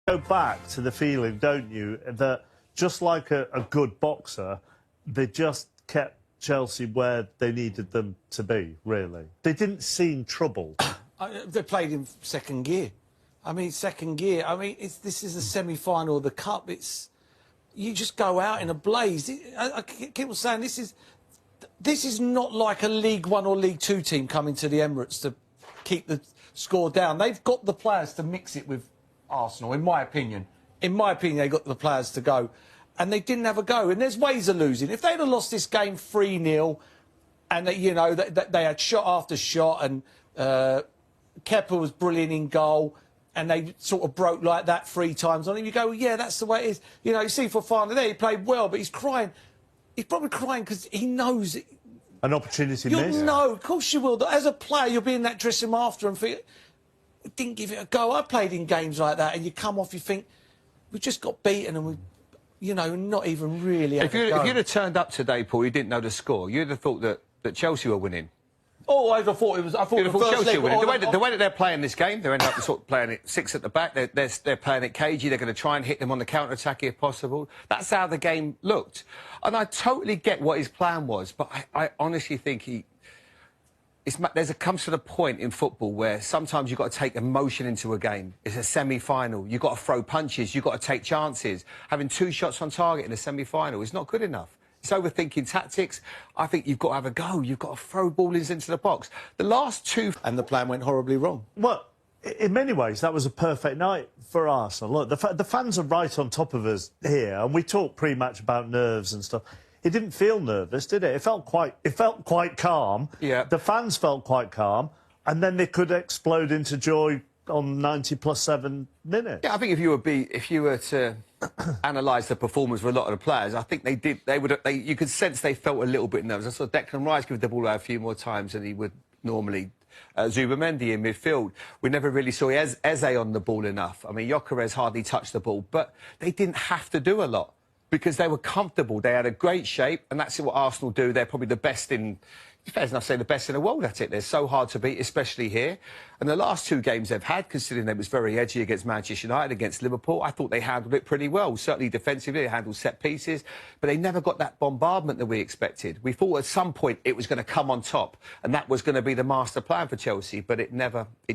Go back to the feeling, don't you, that just like a good boxer, they just kept Chelsea where they needed them to be, really. They didn't seem troubled. They played in second gear. I mean, second gear. I mean, this is a semi-final of the Cup. You just go out in a blaze. I keep saying this is not like a League One or League Two team coming to the Emirates to keep the score down. They've got the players to mix it with Arsenal, in my opinion. In my opinion, they got the players to go. And they didn't have a go. And there's ways of losing. If they'd have lost this game 3-0 and, you know, they had shot after shot and Kepa was brilliant in goal and they sort of broke like that 3 times on him, you go, well, yeah, that's the way it is. You know, you see Fofana there, he played well, but he's crying. He's probably crying because he knows it. An opportunity You'll missed. know, of course you will. As a player, you'll be in that dressing room after and think, we didn't give it a go. I played in games like that and you come off, you think, we just got beaten and we... You know, not even really. If you'd have turned up today, Paul, you didn't know the score, you'd have thought that Chelsea were winning. Oh, I thought it was. I thought the first Chelsea leg, were winning. The way that they're playing this game, they're ending up sort of playing it 6 at the back. They're playing it cagey. They're going to try and hit them on the counter attack if possible. That's how the game looked, and I totally get what his plan was. But I honestly think comes to the point in football where sometimes you've got to take emotion into a game. It's a semi-final. You've got to throw punches. You've got to take chances. Having 2 shots on target in a semi-final is not good enough. It's overthinking tactics. I think you've got to have a go. You've got to throw ballers into the box. The last 2... And the plan went horribly wrong. Well, in many ways, that was a perfect night for Arsenal. Look, the fans are right on top of us here, and we talk pre-match about nerves and stuff. It didn't feel nervous, did it? It felt quite calm. Yeah. The fans felt quite calm, and then they could explode into joy on 90+7 minutes. Yeah, I think if you were to analyse the performance of a lot of the players, I think they did. You could sense they felt a little bit nervous. I saw Declan Rice give the ball away a few more times than he would normally. Zubimendi in midfield. We never really saw Eze on the ball enough. I mean, Gyökeres hardly touched the ball, but they didn't have to do a lot, because they were comfortable. They had a great shape, and that's what Arsenal do. They're probably the best in... Fair enough to say the best in the world at it. They're so hard to beat, especially here. And the last 2 games they've had, considering they was very edgy against Manchester United, against Liverpool, I thought they handled it pretty well. Certainly defensively, they handled set pieces, but they never got that bombardment that we expected. We thought at some point it was going to come on top, and that was going to be the master plan for Chelsea, but it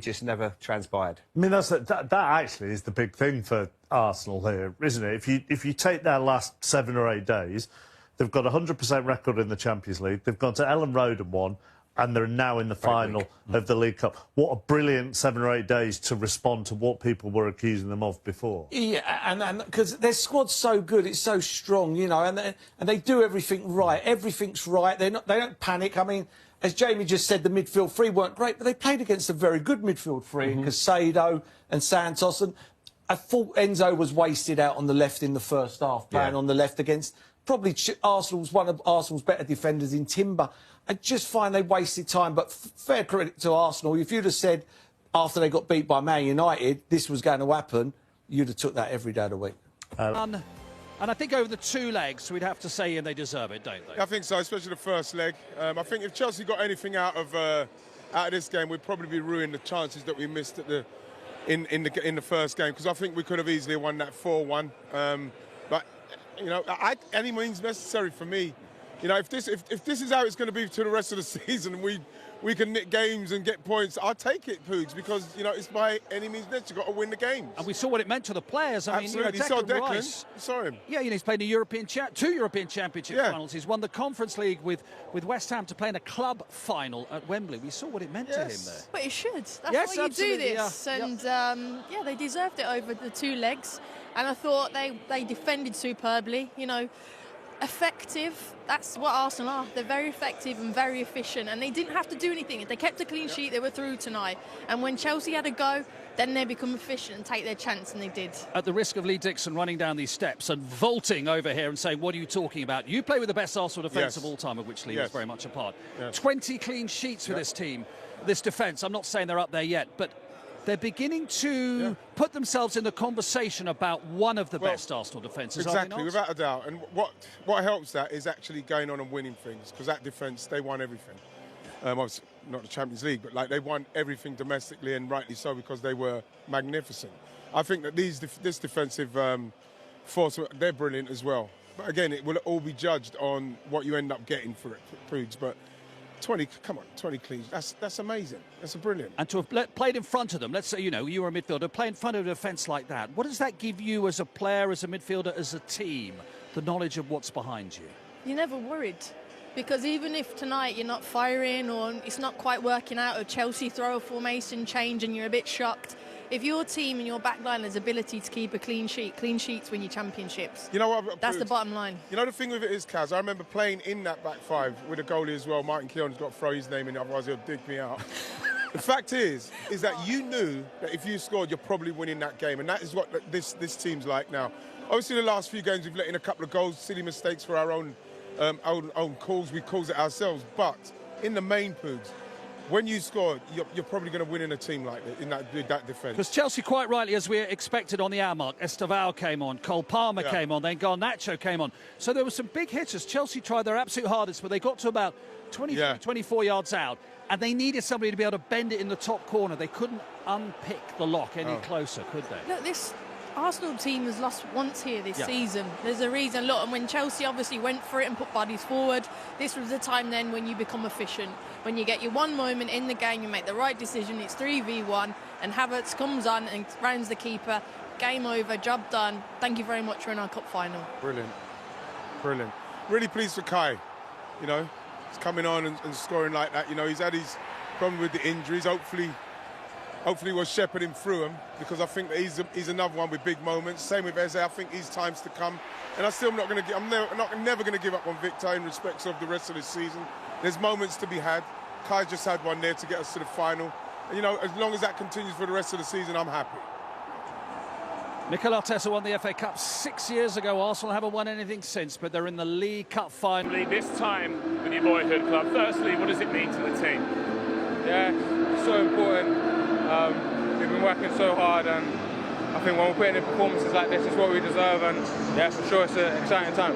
just never transpired. I mean, that actually is the big thing for Arsenal here, isn't it? If you take their last 7 or 8 days... They've got a 100% record in the Champions League. They've gone to Ellen Road and won, and they're now in the final of the League Cup. What a brilliant 7 or 8 days to respond to what people were accusing them of before. Yeah, and because their squad's so good, it's so strong, you know, and they do everything right. Everything's right. They don't panic. I mean, as Jamie just said, the midfield 3 weren't great, but they played against a very good midfield 3, Casado and Santos. And I thought Enzo was wasted out on the left in the first half, playing on the left against... Probably one of Arsenal's better defenders in Timber. I just find they wasted time, but fair credit to Arsenal. If you'd have said, after they got beat by Man United, this was going to happen, you'd have took that every day of the week. And I think over the 2 legs, we'd have to say, and they deserve it, don't they? I think so, especially the first leg. I think if Chelsea got anything out of this game, we'd probably be ruining the chances that we missed at in the first game, because I think we could have easily won that 4-1. But you know, any means necessary for me. You know, if this is how it's going to be to the rest of the season, we can nick games and get points, I'll take it, Poogs, because, you know, it's by any means necessary. You've got to win the games. And we saw what it meant to the players. I Absolutely. mean, you know, saw Declan Declan. Rice, You saw him. Yeah, you know, he's played 2 European Championship finals. He's won the Conference League with West Ham to play in a club final at Wembley. We saw what it meant to him there. But it should. That's Yes, why you do absolutely, this. And, yeah, they deserved it over the 2 legs. And I thought they defended superbly, you know. Effective, that's what Arsenal are. They're very effective and very efficient, and they didn't have to do anything. If they kept a clean sheet, they were through tonight. And when Chelsea had a go, then they become efficient and take their chance, and they did. At the risk of Lee Dixon running down these steps and vaulting over here and saying, what are you talking about? You play with the best Arsenal defence of all time, of which Lee was very much a part. 20 clean sheets for this team, this defence. I'm not saying they're up there yet, but they're beginning to put themselves in the conversation about one of the best Arsenal defences. Exactly, without a doubt. And what helps that is actually going on and winning things, because that defence, they won everything. Obviously not the Champions League, but like they won everything domestically, and rightly so, because they were magnificent. I think that this defensive force, they're brilliant as well. But again, it will all be judged on what you end up getting for it, Poogs. But 20 cleans, that's amazing. That's brilliant. And to have played in front of them, let's say, you know, you were a midfielder, play in front of a defence like that, what does that give you as a player, as a midfielder, as a team, the knowledge of what's behind you? You're never worried. Because even if tonight you're not firing or it's not quite working out, or Chelsea throw a formation change and you're a bit shocked, if your team and your backline has ability to keep a clean sheets win your championships. You know what? That's the bottom line. You know the thing with it is, Kaz, I remember playing in that back five with a goalie as well. Martin Keown's got to throw his name in, otherwise he'll dig me out. The fact is that you knew that if you scored, you're probably winning that game, and that is what this team's like now. Obviously, the last few games we've let in a couple of goals, silly mistakes for our own calls. We cause it ourselves, but in the main, Poogs, when you score, you're probably going to win in a team like that, with that defence. Because Chelsea, quite rightly, as we expected on the hour mark, Estevao came on, Cole Palmer came on, then Garnacho came on. So there were some big hitters. Chelsea tried their absolute hardest, but they got to about 24 yards out, and they needed somebody to be able to bend it in the top corner. They couldn't unpick the lock any closer, could they? Look, this Arsenal team has lost once here this season. There's a reason. Look, and when Chelsea obviously went for it and put bodies forward, this was the time then when you become efficient. When you get your one moment in the game, you make the right decision, it's 3v1, and Havertz comes on and rounds the keeper. Game over, job done. Thank you very much. We're in our cup final. Brilliant. Brilliant. Really pleased for Kai. You know, he's coming on and scoring like that. You know, he's had his problem with the injuries. Hopefully we'll shepherd him through them, because I think that he's another one with big moments. Same with Eze. I think his time's to come, and I'm never going to give up on Victor in respect of the rest of the season. There's moments to be had. Kai just had one there to get us to the final. And, you know, as long as that continues for the rest of the season, I'm happy. Mikel Arteta won the FA Cup 6 years ago. Arsenal haven't won anything since, but they're in the League Cup final. This time with your boyhood club, firstly, what does it mean to the team? Yeah, it's so important. We've been working so hard, and I think when we're putting in performances like this, it's what we deserve, and yeah, for sure it's an exciting time.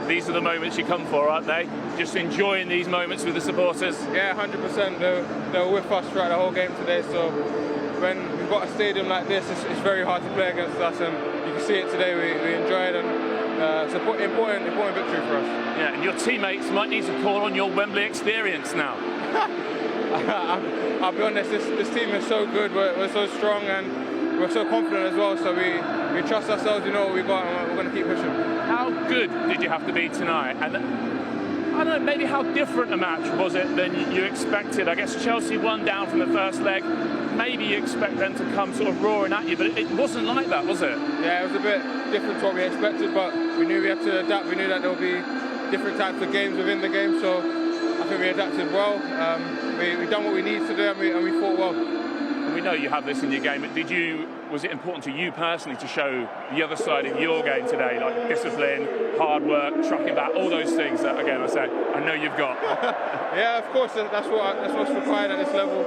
These are the moments you come for, aren't they? Just enjoying these moments with the supporters? Yeah, 100%. They were with us throughout the whole game today, so when we've got a stadium like this, it's very hard to play against us, and you can see it today. We enjoy it, and it's an important victory for us. Yeah, and your teammates might need to call on your Wembley experience now. I'll be honest, this team is so good, we're so strong, and we're so confident as well, so we trust ourselves, we know what we've got, and we're going to keep pushing. How good did you have to be tonight? And I don't know, maybe how different a match was it than you expected? I guess Chelsea won down from the first leg. Maybe you expect them to come sort of roaring at you, but it wasn't like that, was it? Yeah, it was a bit different to what we expected, but we knew we had to adapt. We knew that there would be different types of games within the game, so I think we adapted well. We done what we needed to do, and we fought well. And we know you have this in your game, but was it important to you personally to show the other side of your game today, like discipline, hard work, trucking back, all those things that, again, I know you've got? Yeah, of course, that's what's required at this level,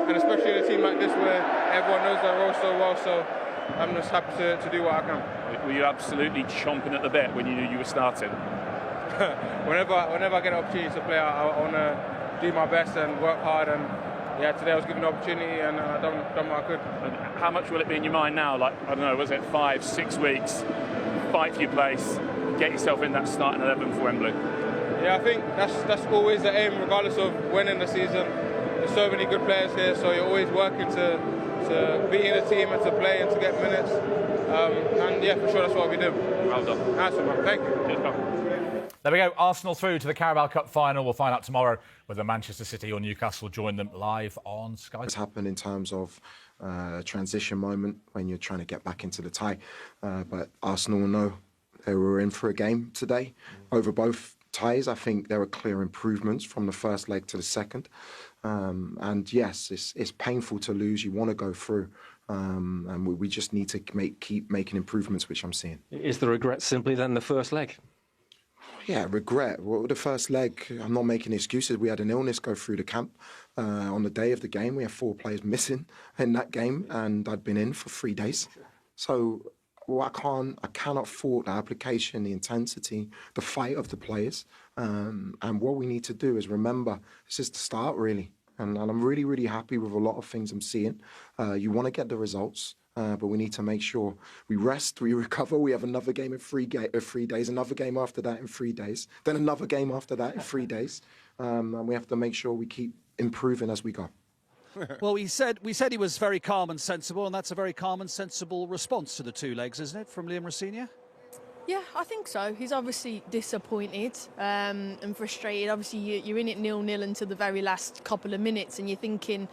and especially in a team like this where everyone knows their role so well, so I'm just happy to do what I can. Were you absolutely chomping at the bit when you knew you were starting? Whenever I get an opportunity to play, I want to do my best and work hard, and yeah, today I was given an opportunity and I done what I could. And how much will it be in your mind now? Like, I don't know, was it 5-6 weeks, fight for your place, get yourself in that starting 11 for Wembley? Yeah, I think that's always the aim, regardless of when in the season. There's so many good players here, so you're always working to be in the team and to play and to get minutes. And yeah, for sure, that's what we do. Well done. Nice one, man. Thank you. Cheers, pal. There we go, Arsenal through to the Carabao Cup final. We'll find out tomorrow whether Manchester City or Newcastle join them live on Sky. What's happened in terms of a transition moment when you're trying to get back into the tie. But Arsenal will know they were in for a game today. Over both ties, I think there were clear improvements from the first leg to the second. And yes, it's painful to lose. You want to go through. And we just need to keep making improvements, which I'm seeing. Is the regret simply then the first leg? Yeah, regret. Well, the first leg, I'm not making excuses. We had an illness go through the camp on the day of the game. We had 4 players missing in that game, and I'd been in for 3 days. So I cannot fault the application, the intensity, the fight of the players. And what we need to do is remember, this is the start, really. And I'm really, really happy with a lot of things I'm seeing. You want to get the results. but we need to make sure we rest, we recover. We have another game in 3 days, another game after that in 3 days, then another game after that in 3 days. And we have to make sure we keep improving as we go. Well, we said he was very calm and sensible, and that's a very calm and sensible response to the 2 legs, isn't it, from Liam Rosenior? Yeah, I think so. He's obviously disappointed and frustrated. Obviously, you're in it 0-0 until the very last couple of minutes, and you're thinking,